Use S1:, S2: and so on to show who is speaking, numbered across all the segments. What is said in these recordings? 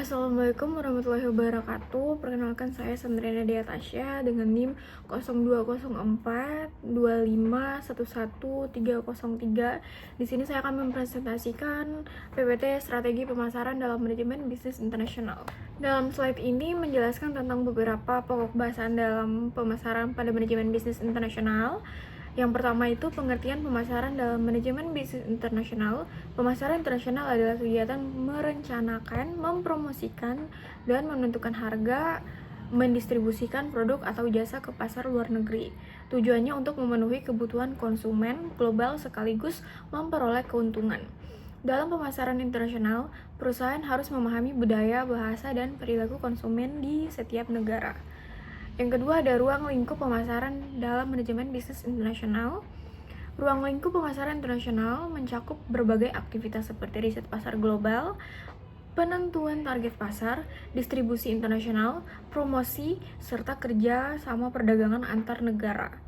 S1: Assalamualaikum warahmatullahi wabarakatuh. Perkenalkan saya Sandriana Diatasya dengan NIM 020425111303. Di sini saya akan mempresentasikan PPT Strategi Pemasaran dalam Manajemen Bisnis Internasional. Dalam slide ini menjelaskan tentang beberapa pokok bahasan dalam pemasaran pada manajemen bisnis internasional. Yang pertama itu pengertian pemasaran dalam manajemen bisnis internasional. Pemasaran internasional adalah kegiatan merencanakan, mempromosikan, dan menentukan harga, mendistribusikan produk atau jasa ke pasar luar negeri. Tujuannya untuk memenuhi kebutuhan konsumen global sekaligus memperoleh keuntungan. Dalam pemasaran internasional, perusahaan harus memahami budaya, bahasa, dan perilaku konsumen di setiap negara. Yang kedua ada ruang lingkup pemasaran dalam manajemen bisnis internasional. Ruang lingkup pemasaran internasional mencakup berbagai aktivitas seperti riset pasar global, penentuan target pasar, distribusi internasional, promosi, serta kerja sama perdagangan antar negara.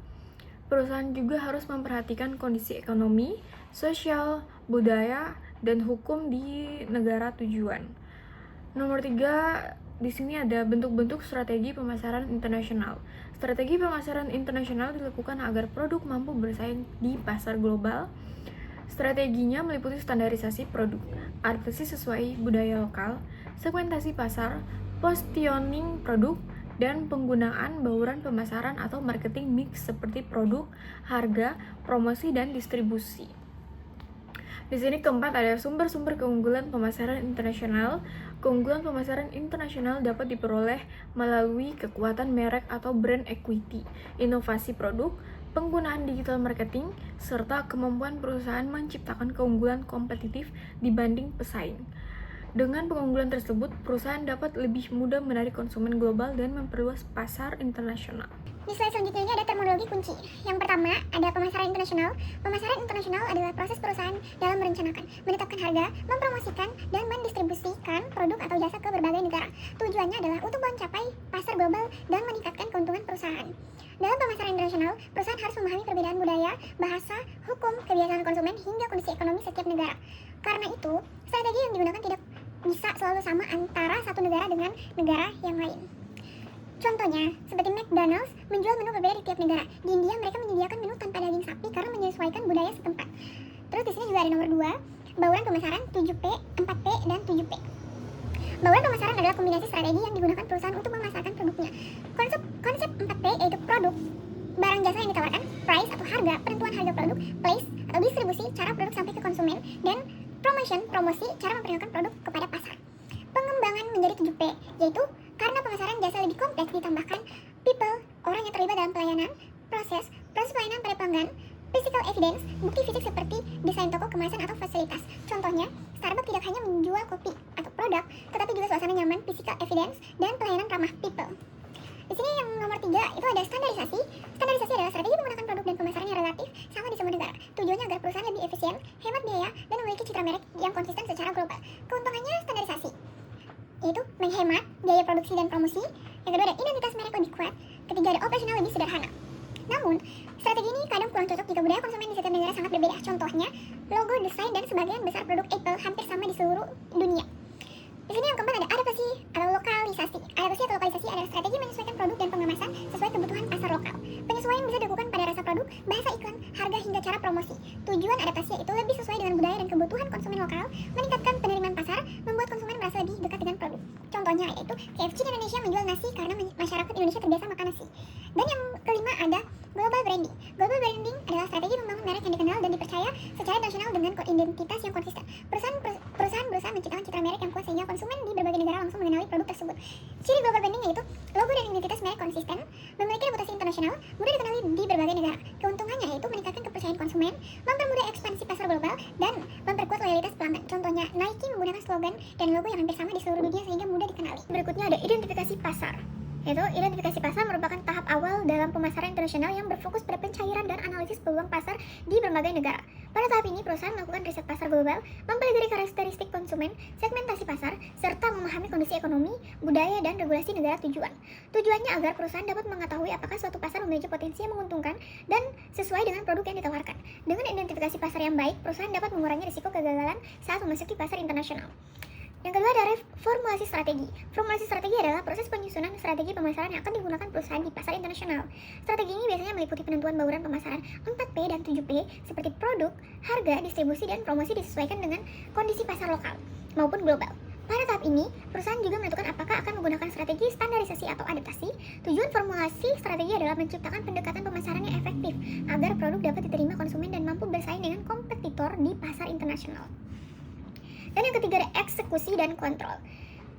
S1: Perusahaan juga harus memperhatikan kondisi ekonomi, sosial, budaya, dan hukum di negara tujuan. Nomor 3, di sini ada bentuk-bentuk strategi pemasaran internasional. Strategi pemasaran internasional dilakukan agar produk mampu bersaing di pasar global. Strateginya meliputi standarisasi produk, adaptasi sesuai budaya lokal, segmentasi pasar, positioning produk, dan penggunaan bauran pemasaran atau marketing mix seperti produk, harga, promosi, dan distribusi. Di sini keempat ada sumber-sumber keunggulan pemasaran internasional. Keunggulan pemasaran internasional dapat diperoleh melalui kekuatan merek atau brand equity, inovasi produk, penggunaan digital marketing, serta kemampuan perusahaan menciptakan keunggulan kompetitif dibanding pesaing. Dengan keunggulan tersebut, perusahaan dapat lebih mudah menarik konsumen global dan memperluas pasar internasional.
S2: Di slide selanjutnya ini ada terminologi kunci. Yang pertama, ada pemasaran internasional. Pemasaran internasional adalah proses perusahaan dalam merencanakan, menetapkan harga, mempromosikan, dan mendistribusikan produk atau jasa ke berbagai negara. Tujuannya adalah untuk mencapai pasar global dan meningkatkan keuntungan perusahaan. Dalam pemasaran internasional, perusahaan harus memahami perbedaan budaya, bahasa, hukum, kebiasaan konsumen, hingga kondisi ekonomi setiap negara. Karena itu, strategi yang digunakan tidak bisa selalu sama antara satu negara dengan negara yang lain. Contohnya, seperti McDonald's menjual menu berbeda di tiap negara. Di India mereka menyediakan menu tanpa daging sapi karena menyesuaikan budaya setempat. Terus di sini juga ada nomor 2, bauran pemasaran 7P, 4P, dan 7P. Bauran pemasaran adalah kombinasi strategi yang digunakan perusahaan untuk memasarkan produknya. Konsep 4P yaitu produk, barang jasa yang ditawarkan, price atau harga, penentuan harga produk, place atau distribusi, cara produk sampai ke konsumen, dan promotion, promosi, cara memperkenalkan produk kepada pasar. Pengembangan menjadi 7P, yaitu karena pemasaran jasa lebih kompleks ditambahkan people, orang yang terlibat dalam pelayanan, proses pelayanan pada pelanggan, physical evidence, bukti fisik seperti desain toko, kemasan, atau fasilitas. Contohnya, Starbucks tidak hanya menjual kopi atau produk, tetapi juga suasana nyaman, physical evidence, dan pelayanan ramah people. Di sini yang nomor 3 itu ada standarisasi. Standarisasi adalah strategi menggunakan produk dan pemasaran yang relatif sama di semua negara. Tujuannya agar perusahaan lebih efisien, hemat biaya, dan memiliki citra merek yang konsisten secara global. Keuntungannya standarisasi yaitu menghemat biaya produksi dan promosi. Yang kedua ada identitas merek lebih kuat. Ketiga ada operasional lebih sederhana. Namun, strategi ini kadang kurang cocok jika budaya konsumen di setiap negara sangat berbeda. Contohnya, logo, desain, dan sebagian besar produk Apple hampir sama di seluruh dunia. Di sini yang keempat ada adaptasi atau lokalisasi. Adaptasi atau lokalisasi adalah strategi menyesuaikan produk dan pengemasan sesuai kebutuhan pasar lokal. Penyesuaian bisa dilakukan pada rasa produk, bahasa iklan, harga, hingga cara promosi. Tujuan adaptasi yaitu lebih sesuai dengan budaya dan kebutuhan konsumen lokal, meningkatkan penerimaan pasar, membuat konsumen merasa lebih dekat dengan produk. Contohnya yaitu KFC di Indonesia menjual nasi karena masyarakat Indonesia terbiasa makan nasi. Dan yang kelima ada global branding. Global branding adalah strategi membangun merek yang dikenal dan dipercaya secara nasional dengan identitas yang konsisten. Perusahaan berusaha menciptakan citra merek yang kuat sehingga konsumen di berbagai negara langsung mengenali produk tersebut. Ciri global branding yaitu logo dan identitas merek konsisten, memiliki reputasi internasional, mudah dikenali di berbagai negara. Keuntungannya yaitu meningkatkan kepercayaan konsumen, mempermudah ekspansi pasar global, dan memperkuat loyalitas pelanggan. Contohnya, Nike menggunakan slogan dan logo yang hampir sama di seluruh dunia sehingga mudah dikenali. Berikutnya ada identifikasi pasar. Yaitu identifikasi pasar merupakan tahap awal dalam pemasaran internasional yang berfokus pada pencairan dan analisis peluang pasar di berbagai negara. Pada tahap ini, perusahaan melakukan riset pasar global, mempelajari karakteristik konsumen, segmentasi pasar, serta memahami kondisi ekonomi, budaya, dan regulasi negara tujuan. Tujuannya agar perusahaan dapat mengetahui apakah suatu pasar memiliki potensi yang menguntungkan dan sesuai dengan produk yang ditawarkan. Dengan identifikasi pasar yang baik, perusahaan dapat mengurangi risiko kegagalan saat memasuki pasar internasional. Yang kedua ada formulasi strategi. Formulasi strategi adalah proses penyusunan strategi pemasaran yang akan digunakan perusahaan di pasar internasional. Strategi ini biasanya meliputi penentuan bauran pemasaran 4P dan 7P seperti produk, harga, distribusi, dan promosi disesuaikan dengan kondisi pasar lokal maupun global. Pada tahap ini, perusahaan juga menentukan apakah akan menggunakan strategi standarisasi atau adaptasi. Tujuan formulasi strategi adalah menciptakan pendekatan pemasaran yang efektif agar produk dapat diterima konsumen dan mampu bersaing dengan kompetitor di pasar internasional. Dan yang ketiga ada eksekusi dan kontrol.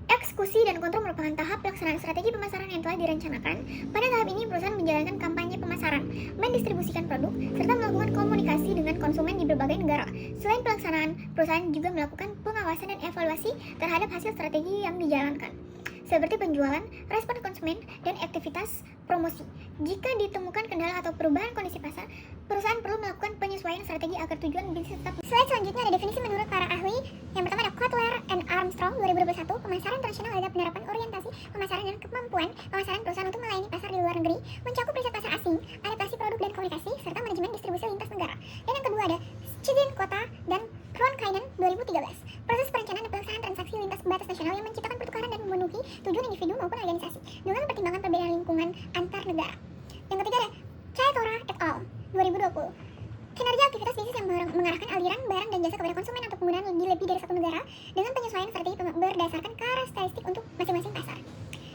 S2: Eksekusi dan kontrol merupakan tahap pelaksanaan strategi pemasaran yang telah direncanakan. Pada tahap ini, perusahaan menjalankan kampanye pemasaran, mendistribusikan produk, serta melakukan komunikasi dengan konsumen di berbagai negara. Selain pelaksanaan, perusahaan juga melakukan pengawasan dan evaluasi terhadap hasil strategi yang dijalankan, seperti penjualan, respon konsumen, dan aktivitas promosi. Jika ditemukan kendala atau perubahan kondisi pasar, perusahaan perlu melakukan penyesuaian strategi agar tujuan bisnis tetap. Slide selanjutnya ada definisi menurut para ahli. Yang pertama ada Kotler and Armstrong 2021. Pemasaran internasional adalah penerapan orientasi pemasaran dan kemampuan pemasaran perusahaan untuk melayani pasar di luar negeri, mencakup riset pasar asing, adaptasi produk dan komunikasi, serta manajemen distribusi lintas negara. Dan yang kedua ada Chidin Kota dan Ronkainen 2013. Proses perencanaan dan pelaksanaan transaksi lintas batas nasional yang menciptakan pertukaran dan memenuhi tujuan individu maupun organisasi dengan mempertimbangkan perbedaan lingkungan antar negara. Yang ketiga ada Chaetora et al. 2020. Kinerja aktivitas bisnis yang mengarahkan aliran barang dan jasa kepada konsumen atau penggunaan di lebih dari satu negara dengan penyesuaian strategi berdasarkan karakteristik untuk masing-masing pasar.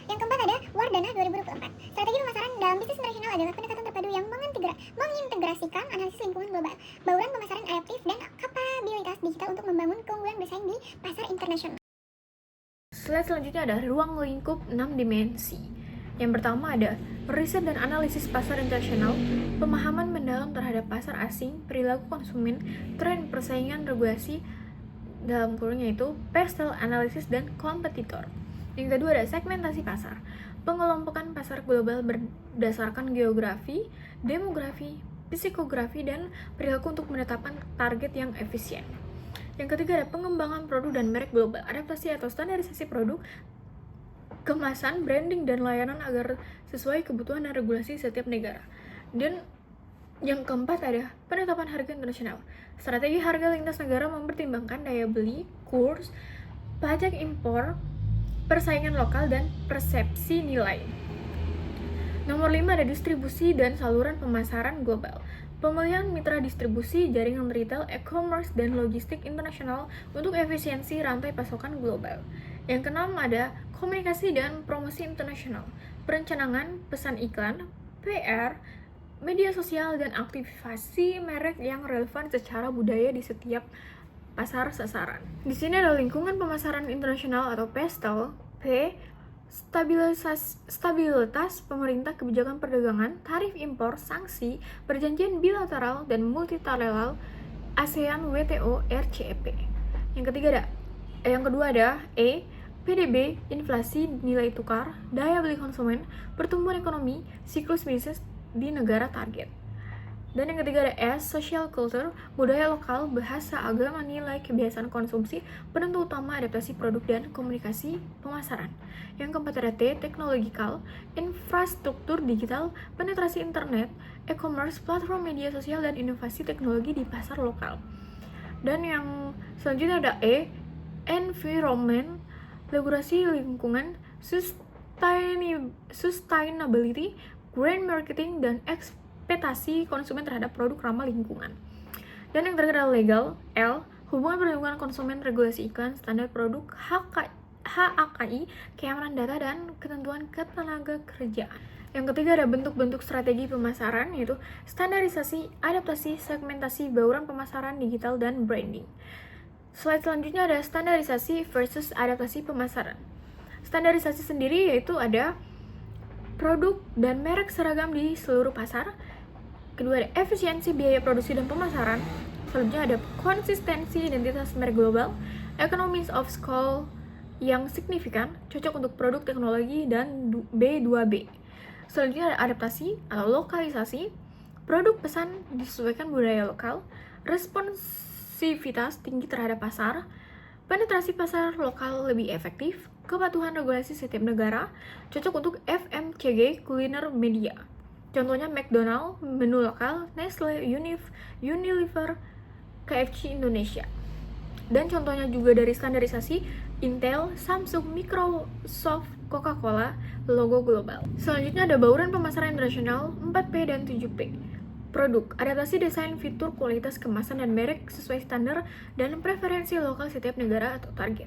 S2: Yang keempat ada Wardana 2024. Strategi pemasaran dalam bisnis internasional adalah pendekatan terpadu yang mengintegrasikan analisis lingkungan global, bauran pemasaran adaptif, dan kapabilitas digital untuk membangun keunggulan bersaing di pasar internasional.
S1: Slide selanjutnya ada ruang lingkup 6 dimensi. Yang pertama ada riset dan analisis pasar internasional, pemahaman mendalam terhadap pasar asing, perilaku konsumen, tren persaingan, regulasi, dalam kurungnya itu pastel analisis dan kompetitor. Yang kedua ada segmentasi pasar, pengelompokan pasar global berdasarkan geografi, demografi, psikografi, dan perilaku untuk menetapkan target yang efisien. Yang ketiga ada pengembangan produk dan merek global, adaptasi atau standarisasi produk, kemasan, branding, dan layanan agar sesuai kebutuhan dan regulasi setiap negara. Dan yang keempat ada penetapan harga internasional. Strategi harga lintas negara mempertimbangkan daya beli, kurs, pajak impor, persaingan lokal, dan persepsi nilai. Nomor 5 ada distribusi dan saluran pemasaran global. Pemilihan mitra distribusi, jaringan retail, e-commerce, dan logistik internasional untuk efisiensi rantai pasokan global. Yang keenam ada komunikasi dan promosi internasional, perencanaan, pesan iklan, PR, media sosial, dan aktivasi merek yang relevan secara budaya di setiap pasar sasaran. Di sini ada lingkungan pemasaran internasional atau PESTEL, P, stabilitas pemerintah, kebijakan perdagangan, tarif impor, sanksi, perjanjian bilateral dan multilateral, ASEAN, WTO, RCEP. Yang kedua ada E, PDB, inflasi, nilai tukar, daya beli konsumen, pertumbuhan ekonomi, siklus bisnis di negara target. Dan yang ketiga ada S, social culture, budaya lokal, bahasa, agama, nilai, kebiasaan konsumsi, penentu utama adaptasi produk dan komunikasi pemasaran. Yang keempat ada T, technological, infrastruktur digital, penetrasi internet, e-commerce, platform media sosial, dan inovasi teknologi di pasar lokal. Dan yang selanjutnya ada E, environment, regulasi lingkungan, sustainability, brand marketing, dan ekspektasi konsumen terhadap produk ramah lingkungan. Dan yang terakhir adalah legal, L, hubungan perlindungan konsumen, regulasi iklan, standar produk, HAKI, keamanan data, dan ketentuan ketenaga kerjaan. Yang ketiga ada bentuk-bentuk strategi pemasaran, yaitu standarisasi, adaptasi, segmentasi, bauran pemasaran, digital, dan branding. Slide selanjutnya ada standarisasi versus adaptasi pemasaran. Standarisasi sendiri yaitu ada produk dan merek seragam di seluruh pasar. Kedua ada efisiensi biaya produksi dan pemasaran. Selanjutnya ada konsistensi identitas merek global, economies of scale yang signifikan, cocok untuk produk teknologi, dan B2B. Selanjutnya ada adaptasi atau lokalisasi, produk pesan disesuaikan budaya lokal, responsivitas tinggi terhadap pasar, penetrasi pasar lokal lebih efektif, kepatuhan regulasi setiap negara, cocok untuk FMCG, kuliner, media. Contohnya McDonald, menu lokal, Nestle, Unilever, KFC Indonesia. Dan contohnya juga dari standarisasi, Intel, Samsung, Microsoft, Coca-Cola, logo global. Selanjutnya ada bauran pemasaran internasional 4P dan 7P. Produk, adaptasi desain, fitur, kualitas, kemasan, dan merek sesuai standar dan preferensi lokal setiap negara atau target.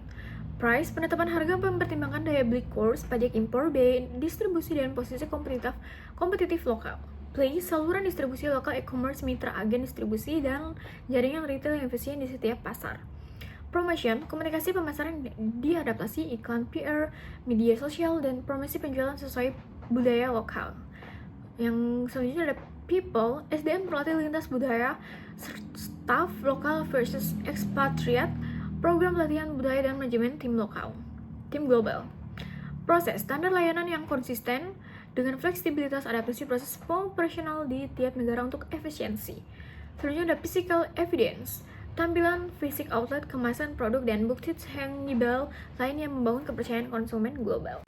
S1: Price, penetapan harga mempertimbangkan daya beli kurs, pajak impor, biaya distribusi, dan posisi kompetitif lokal. Play, saluran distribusi lokal e-commerce, mitra agen distribusi, dan jaringan retail yang efisien di setiap pasar. Promotion, komunikasi pemasaran diadaptasi, iklan, PR, media sosial, dan promosi penjualan sesuai budaya lokal. Yang selanjutnya ada people, SDM berlatih lintas budaya, staff lokal versus expatriate, program latihan budaya dan manajemen tim lokal, tim global. Proses, standar layanan yang konsisten dengan fleksibilitas adaptasi proses operasional di tiap negara untuk efisiensi. Selanjutnya ada physical evidence, tampilan fisik outlet, kemasan produk, dan bukti tangible lain yang membangun kepercayaan konsumen global.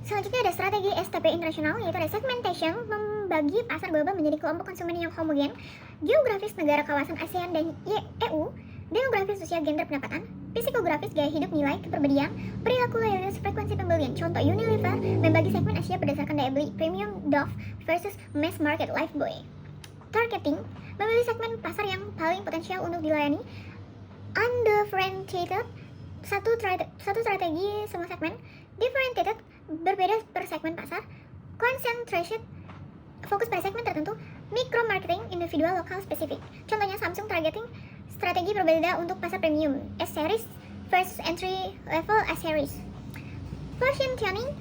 S2: Selanjutnya ada strategi STP internasional, yaitu ada segmentation, membagi pasar global menjadi kelompok konsumen yang homogen, geografis negara kawasan ASEAN dan EU, demografis usia gender pendapatan, psikografis gaya hidup nilai kepribadian, perilaku loyalitas frekuensi pembelian. Contoh Unilever membagi segmen Asia berdasarkan daya beli premium Dove versus mass market Lifebuoy. Targeting memilih segmen pasar yang paling potensial untuk dilayani. Undifferentiated, satu strategi semua segmen. Differentiated, berbeda per segmen pasar. Concentrated, fokus pada segmen tertentu. Micro marketing, individual lokal spesifik. Contohnya Samsung targeting strategi berbeda untuk pasar premium S-series versus entry level S-series. Positioning,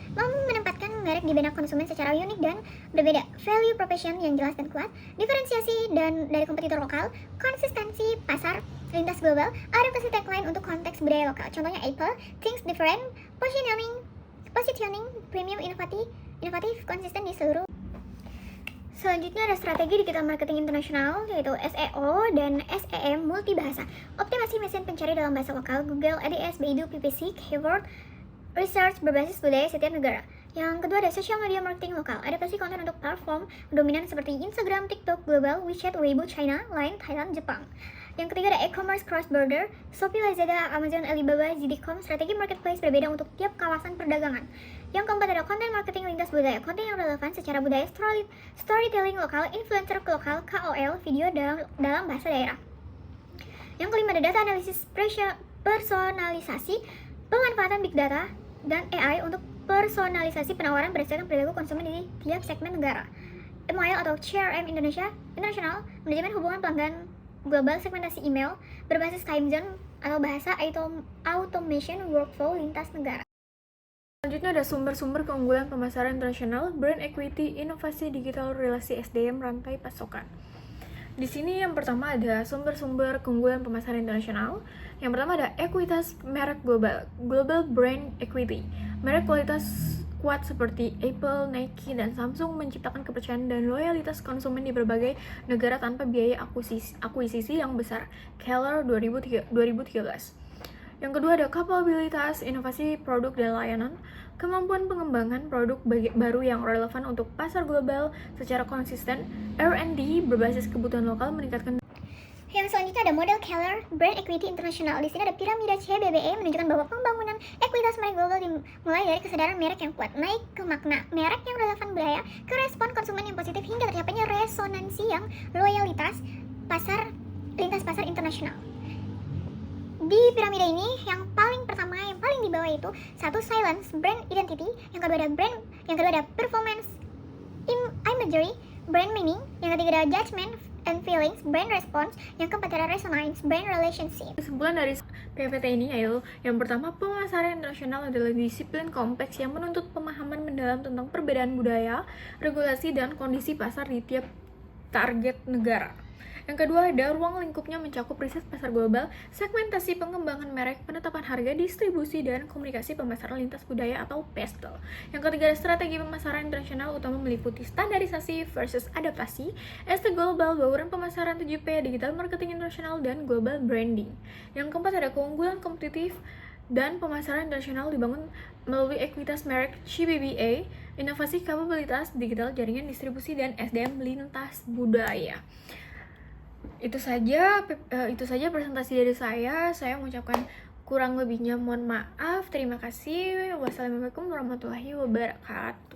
S2: menempatkan merek di benak konsumen secara unik dan berbeda. Value proposition yang jelas dan kuat. Diferensiasi dan dari kompetitor lokal. Konsistensi pasar lintas global. Adaptasi tagline untuk konteks budaya lokal. Contohnya Apple, things different. Positioning premium inovatif, konsisten di seluruh. Selanjutnya ada strategi digital marketing internasional, yaitu SEO dan SEM multibahasa. Optimasi mesin pencari dalam bahasa lokal, Google, ADS, Baidu, PPC, keyword research berbasis budaya setiap negara. Yang kedua ada social media marketing lokal, adaptasi konten untuk platform dominan seperti Instagram, TikTok, Global, WeChat, Weibo, China, Line, Thailand, Jepang. Yang ketiga ada e-commerce cross-border, Shopee, Lazada, Amazon, Alibaba, JD.com, strategi marketplace berbeda untuk tiap kawasan perdagangan. Yang keempat ada konten marketing lintas budaya, konten yang relevan secara budaya, storytelling lokal, influencer lokal, KOL, video dalam bahasa daerah. Yang kelima ada data analisis personalisasi, pemanfaatan big data dan AI untuk personalisasi penawaran berdasarkan perilaku konsumen di tiap segmen negara. Email atau CRM internasional, manajemen hubungan pelanggan global, segmentasi email berbasis time zone atau bahasa automation workflow lintas negara.
S1: Selanjutnya ada sumber-sumber keunggulan pemasaran internasional, brand equity, inovasi digital, relasi SDM, rantai pasokan. Di sini yang pertama ada sumber-sumber keunggulan pemasaran internasional. Yang pertama ada ekuitas merek global, global brand equity. Merek kualitas kuat seperti Apple, Nike, dan Samsung menciptakan kepercayaan dan loyalitas konsumen di berbagai negara tanpa biaya akuisisi yang besar. Keller 2013. Yang kedua ada kapabilitas, inovasi produk dan layanan, kemampuan pengembangan produk baru yang relevan untuk pasar global secara konsisten, R&D berbasis kebutuhan lokal meningkatkan.
S2: Yang selanjutnya ada model Keller Brand Equity International. Di sini ada piramida CBBE menunjukkan bahwa pembangunan ekuitas merek global dimulai dari kesadaran merek yang kuat, naik ke makna merek yang relevan budaya, ke respon konsumen yang positif hingga tercapainya resonansi yang loyalitas lintas pasar internasional. Di piramida ini yang paling pertama, yang paling di bawah itu satu silence, brand identity, yang kedua ada performance imagery, brand meaning, yang ketiga ada judgment and feelings, brand response, yang keempat ada resonance, brand relationship.
S1: Kesimpulan dari PPT ini yaitu yang pertama, pemasaran internasional adalah disiplin kompleks yang menuntut pemahaman mendalam tentang perbedaan budaya, regulasi, dan kondisi pasar di tiap target negara. Yang kedua ada ruang lingkupnya mencakup riset pasar global, segmentasi pengembangan merek, penetapan harga, distribusi, dan komunikasi pemasaran lintas budaya atau PESTEL. Yang ketiga ada strategi pemasaran internasional utama meliputi standarisasi versus adaptasi, ST global, bauran pemasaran 7P, digital marketing internasional, dan global branding. Yang keempat ada keunggulan kompetitif dan pemasaran internasional dibangun melalui ekuitas merek CBBA, inovasi kapabilitas digital, jaringan distribusi, dan SDM lintas budaya. Itu saja presentasi dari saya. Saya mengucapkan Kurang lebihnya mohon maaf. Terima kasih. Wassalamualaikum warahmatullahi wabarakatuh.